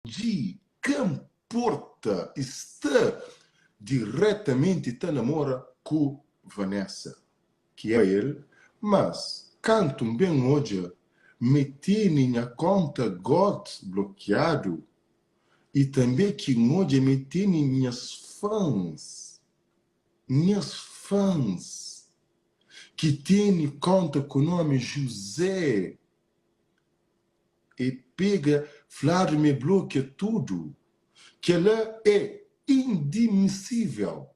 de quem porta está diretamente tá namora com Vanessa, que é ele, mas canto bem hoje meti minha conta GOT bloqueado e também que hoje meti minhas fãs que tem conta com o nome José e pega, Flávio me bloqueia tudo, que ela é indemissível.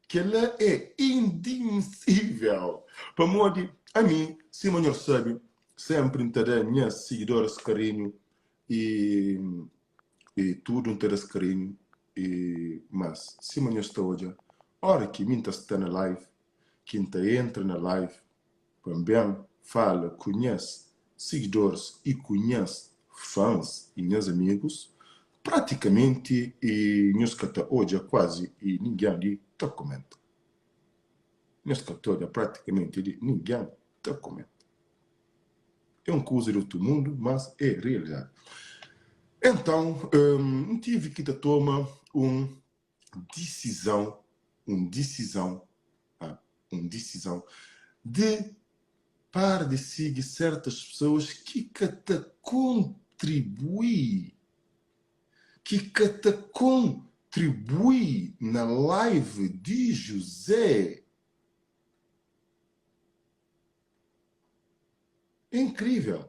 Que ela é indemissível. Para modo, a mim, se o senhor sabe, sempre terá minhas seguidores carinho e tudo terá carinho. Mas, se o senhor está hoje, hora que minha está na live, quem entra na live, também fala, conhece seguidores e conhece fãs e meus amigos, praticamente, e nós que está hoje quase, e ninguém ali está comenta. Nós que está praticamente, ninguém está comenta. É uma coisa do outro mundo, mas é realidade. Então, tive que tomar uma decisão de parar de seguir certas pessoas que te contribuem, na live de José. É incrível.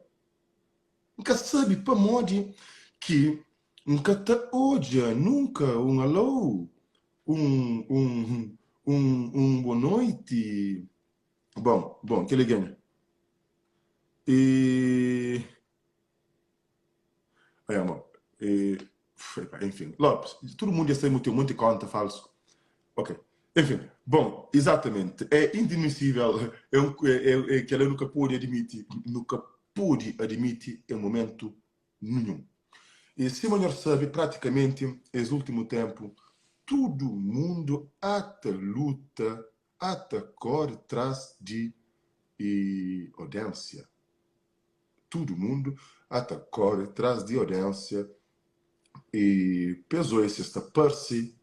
Nunca sabe para modo que nunca te odia, nunca um alô, boa noite. Bom, que ele ganha. E... Aí, amor. Enfim, Lopes, todo mundo já sabe muito conta falso. Ok. Enfim, bom, exatamente. É indemissível. Que ela nunca pôde admitir em momento nenhum. E se o senhor sabe, praticamente, esse último tempo, todo mundo até luta, até corre atrás de audiência. Todo mundo até corre atrás de audiência e pesou esse esta parse,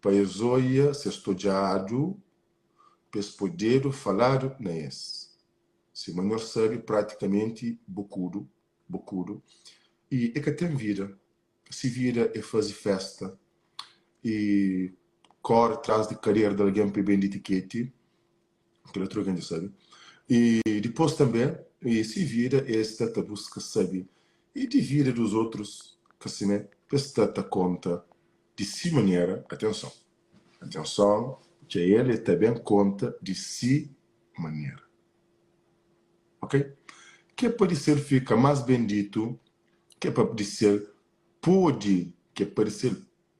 paesoia, se estudado, pes poder falar nesse. Se o senhor sabe, praticamente, bocudo, e é que tem vida. Se vira e faz festa, e corre atrás de carreira de alguém para bem de etiquete, que ele troca, sabe? E depois também, e se vira esta busca, sabe? E de vida dos outros, que se me presta conta de si maneira, atenção, que ele também conta de si maneira. Ok? Que pode ser fica mais bendito, que pode ser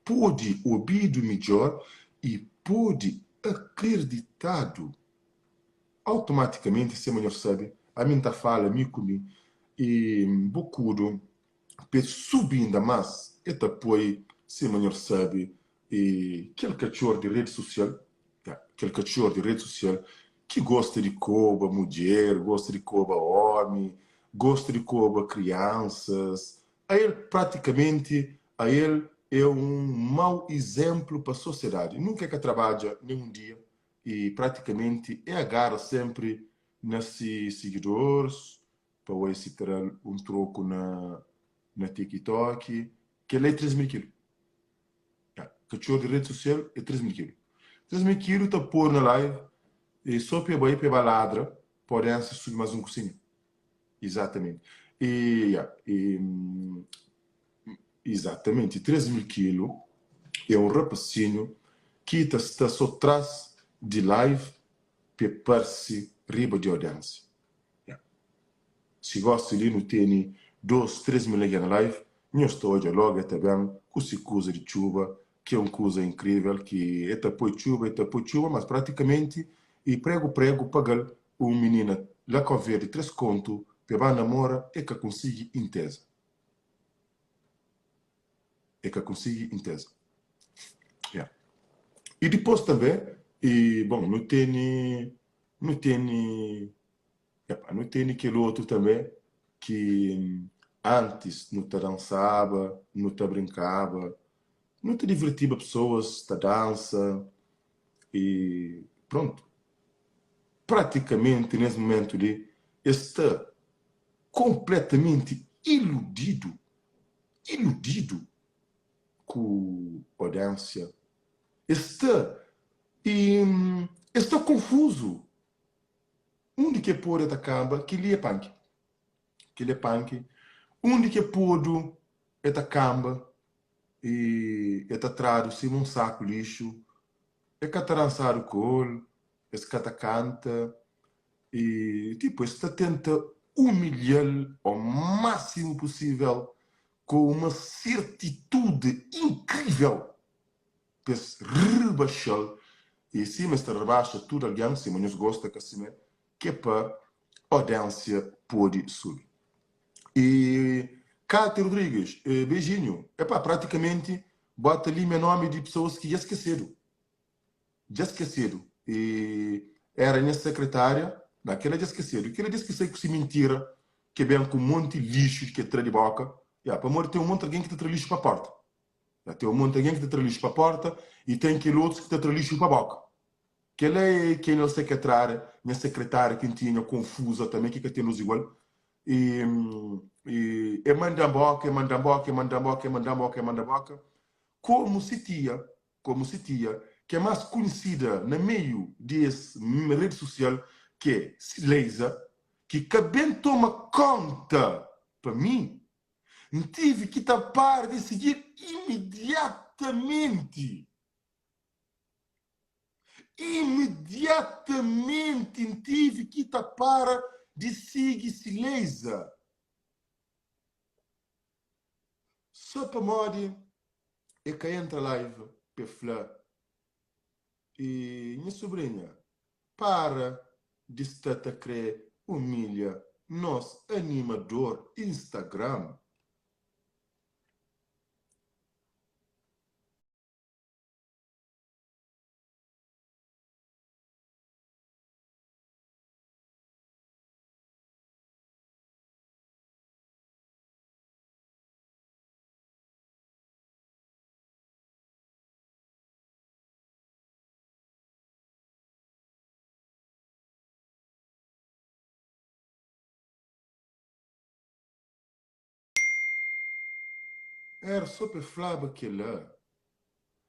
pode ouvido melhor e pode acreditado. Automaticamente, se melhor sabe, a mim tá fala, me comi, e bucudo, per subindo mais, e apoio, se melhor sabe, e aquele cachorro de rede social, que gosta de coba mulher, gosta de coba homem, gosta de coba crianças, a ele praticamente, é um mau exemplo para a sociedade. Nunca é que trabalha nenhum dia e praticamente é agarra sempre nesses seguidores para o esse ter um troco na TikTok, que ele é 3 mil quilos. Cachorro de rede social é 3 mil quilos. 3 mil quilos está pôr na live e só para ir para ladra, podem subir mais um cozinho. Exatamente. Exatamente, 3 mil quilos é um rapacinho que está só atrás de live para parse riba de audiência. Se gosta de não ter 2, 3 mil na live, eu estou hoje logo também com essa coisa de chuva, que é uma coisa incrível, que é tapoi chuva, mas praticamente, e prego, pagar uma menina lá com a verde 3 conto, para namora, é que consiga intesa. Yeah. E depois também, bom, não tem aquele outro também, que Antes não te dançava, não te brincava, não te divertia pessoas, te dança e pronto. Praticamente nesse momento de está completamente iludido com a audiência. Está, e, está confuso. Onde que pode acaba que ele é punk. Que ele é punk. Onde que pode camba e traduzir um saco lixo. É catarançar o colo, é canta e tipo, está tenta humilhar ao máximo possível com uma certitude incrível para se rebaixar e cima está rebaixa tudo alguém, se nos gosta que assim que é para a audiência pode subir. E Cátia Rodrigues, beijinho, é para praticamente bota ali meu nome de pessoas que já esqueceram. Já esquecido. E era minha secretária, naquela já esquecido. Aquela já esqueceu que se mentira, que vem com um monte de lixo que é de boca. Para amor, tem um monte de alguém que te traz lixo para a porta. Tem um monte de alguém que te traz lixo para a porta e tem aquele outro que te traz lixo para a boca. Que ele é quem é secretária, minha secretária, que tinha confusa também, que temos igual. E manda boca, manda boca, manda boca, manda boca, manda boca. Como se tia, que é mais conhecida no meio desse rede social, que é Sileisa, que bem toma conta para mim, tive que tapar de seguir imediatamente. Imediatamente tive que tapar de seguir Sileisa. Só para morrer é que entra live, para falar. E minha sobrinha, para de estar a querer humilha nosso animador Instagram. Era só para falar que lá.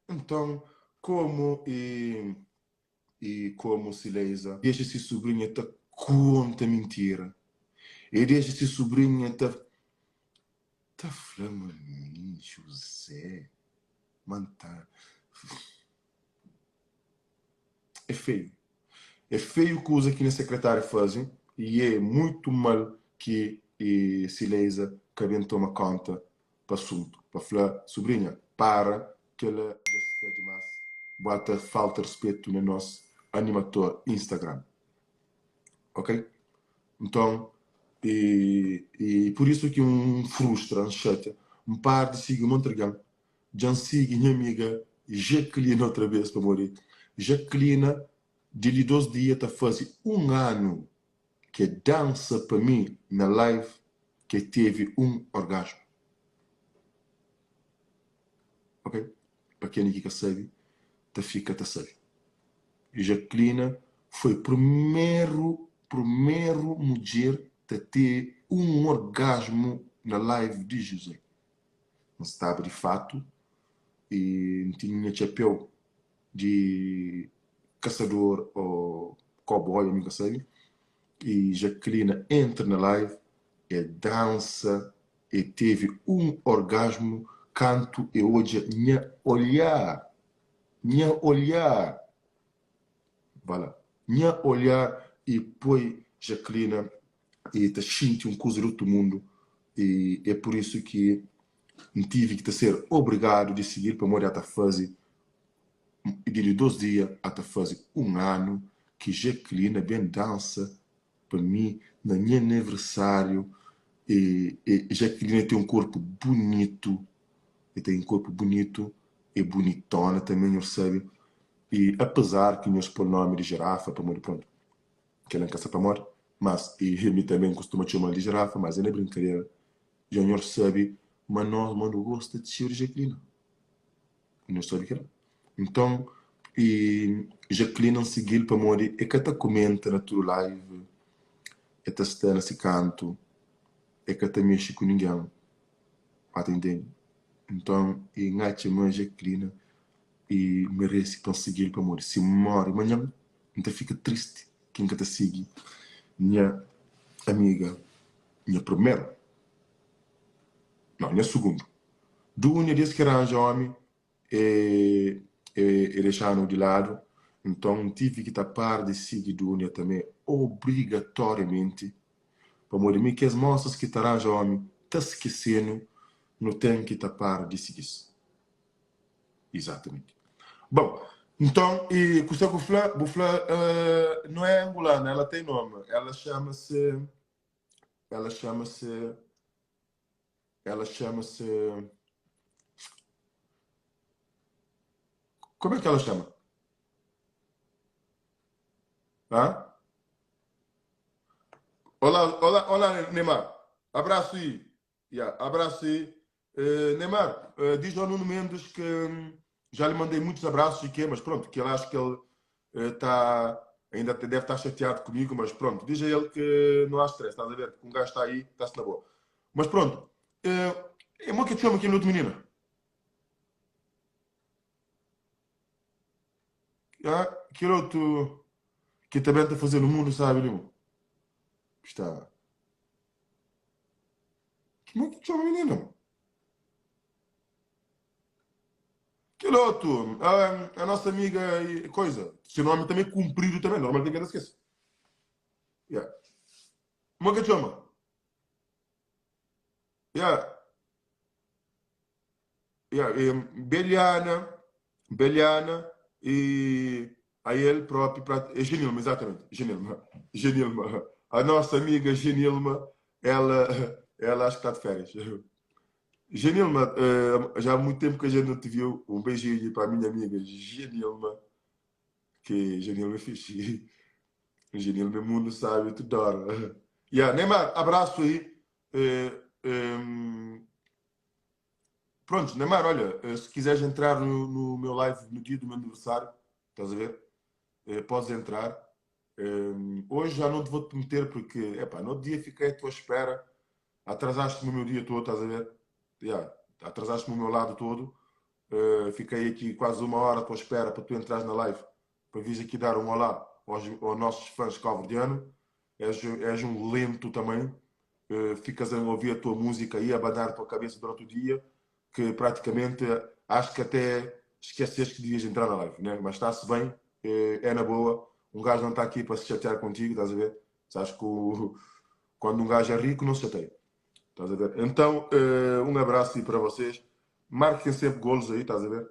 Então, como como Sileisa, deixa se sobrinha te conta mentira. E deixa se sobrinha te flama mim, José. Manta. É feio. É feio que usa que a secretária fazem e é muito mal que Sileisa que toma conta para assunto. Para falar, sobrinha, para que ela já está demais. Bota falta de respeito no nosso animador Instagram. Ok? Então, por isso que frustra, chata. Par de seguir Montragão. Já sigo minha amiga Jacqueline outra vez para morrer. Jacqueline, de 2 dias, está fazendo ano que dança para mim na live que teve orgasmo. Ok? Para quem aqui que sabe, tá fica, tá sabe. Jacqueline foi primeiro mulher a ter orgasmo na live de José. Não estava de fato e tinha chapéu de caçador ou cowboy, nunca sei. E Jacqueline entra na live e dança e teve orgasmo, canto e hoje minha olhar, voilà, minha olhar e põe Jacqueline e te sente coisa do outro mundo e é por isso que tive que ser obrigado a seguir para morar a fazer de 2 dias até fazer ano que Jacqueline bem dança para mim no meu aniversário e Jacqueline tem corpo bonito e tem corpo bonito e bonitona também, eu sei. E apesar que meus pôr nome de girafa para morrer, pronto, que ela não caça para morrer, mas e ele também costuma chamar de girafa, mas é brincadeira. Júnior sabe, mas nós, mano, gosta de ser Jacqueline. Não sabe que não. Então, e Jacqueline não seguiu para morrer, é que ela comenta na tua live, é que está nesse canto, é que ela mexe com ninguém, atendendo. Então, e engaite mais Jacqueline e merece para seguir para morrer. Se morre amanhã, então fica triste quem que te segue. Minha amiga, minha primeira, não, minha segunda. Dunia disse que arranja homem e deixar-no de lado. Então, tive que tapar de seguir Dunia também, obrigatoriamente. Para morrer, que as moças que te arranjam homem, está esquecendo, não tem que tapar de seguir. Exatamente. Bom, então, e com o Bufla não é angolana, ela tem nome. Ela chama-se, ela chama-se, como é que ela chama? Hã? Olá, olá, olá, Neymar. Abraço aí. Yeah, abraço aí. Neymar, diz ao Nuno Mendes que já lhe mandei muitos abraços e que, mas pronto, que ele acho que ele ainda deve estar chateado comigo, mas pronto, diz a ele que não há stress, estás a ver? Que um gajo está aí, está-se na boa. Mas pronto, é muito que te chamo aqui no outro menino. Aquele outro que também está a fazer no mundo, sabe, Limo? Está. Que muito que te chama menino? Que outro, a nossa amiga e coisa. Seu nome também é comprido também, normalmente ninguém esquece. Yeah. Como é que te chama? Yeah. Yeah. Beliana, Beliana e a ele próprio, é Genilma, exatamente, Genilma. Genilma. A nossa amiga Genilma, ela, ela acho que está de férias. Genilma, já há muito tempo que a gente não te viu. Um beijinho para a minha amiga Genilma, que Genilma é fixe. Engenheiro meu mundo sabe, tu adora. Yeah, Neymar, abraço aí. Pronto, Neymar, olha, se quiseres entrar no meu live no dia do meu aniversário, estás a ver? Podes entrar. Hoje já não te vou-te meter porque, epá, no outro dia fiquei à tua espera, atrasaste-me o meu dia todo, estás a ver? Yeah, atrasaste-me o meu lado todo. Fiquei aqui quase uma hora à tua espera para tu entrares na live, para vires aqui dar um olá aos nossos fãs cabo-verdianos. És um lento também. Ficas a ouvir a tua música e a abanar a tua cabeça durante o dia, que praticamente acho que até esqueceste que devias entrar na live, né? Mas está-se bem, é na boa. Um gajo não está aqui para se chatear contigo, estás a ver? Sabes que quando um gajo é rico, não se chateia. Estás a ver? Então, um abraço aí para vocês. Marquem sempre golos aí, estás a ver?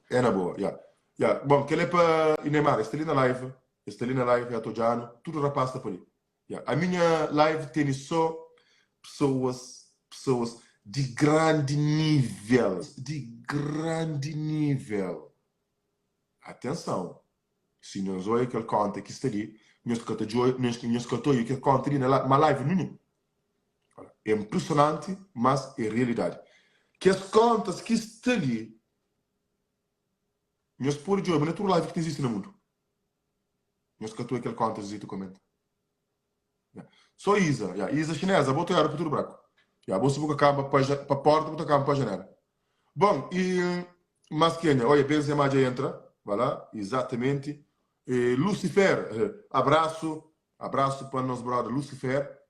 É na boa, yeah. Yeah. Bom, que ele é para Neymar, está ali na live, está ali na live, já estou já, tudo rapaz está por aí. Yeah. A minha live tem só pessoas de grande nível. Atenção, se não sou eu que ele conta que está ali, não escutou eu que ele conta ali na live, não. É impressionante, mas é realidade. Que as contas que está ali, não se pode dizer, mas não é tudo live que existe no mundo. Mas que tu aquele contas e tu comenta. Yeah. Só Isa, yeah. Isa chinesa, vou olhar para tudo branco. Yeah. Vou subir a cama para a porta, vou a cama para a janela. Bom, e mas quem? Olha, Benzema já entra, vai lá, exatamente. E Lucifer, abraço para o nosso brother Lucifer.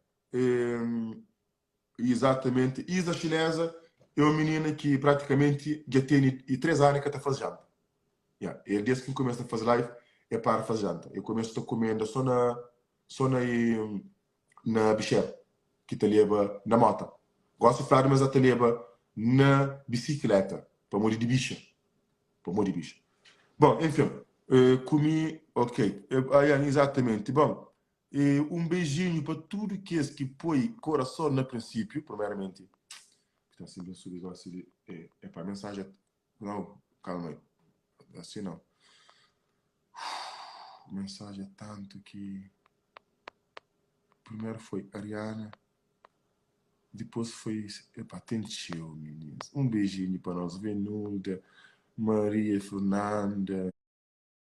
Exatamente. Isa chinesa é uma menina que praticamente já tem 3 anos que está fazendo janta. Yeah. E desde que começa a fazer live, é para fazer janta. Eu começo a comer só na bichera, que te leva na moto. Gosto de falar, mas te leva na bicicleta, para morrer de bicha. Para morrer de bicha. Bom, enfim, comi, ok. Exatamente. Bom, um beijinho para tudo que põe coração no princípio, primeiramente. Está sempre a subir, assim, para a mensagem. Não, calma aí. Assim não. mensagem é tanto que primeiro foi Ariana, depois foi Patente, meninos. Um beijinho para nós, Venulda, Maria Fernanda,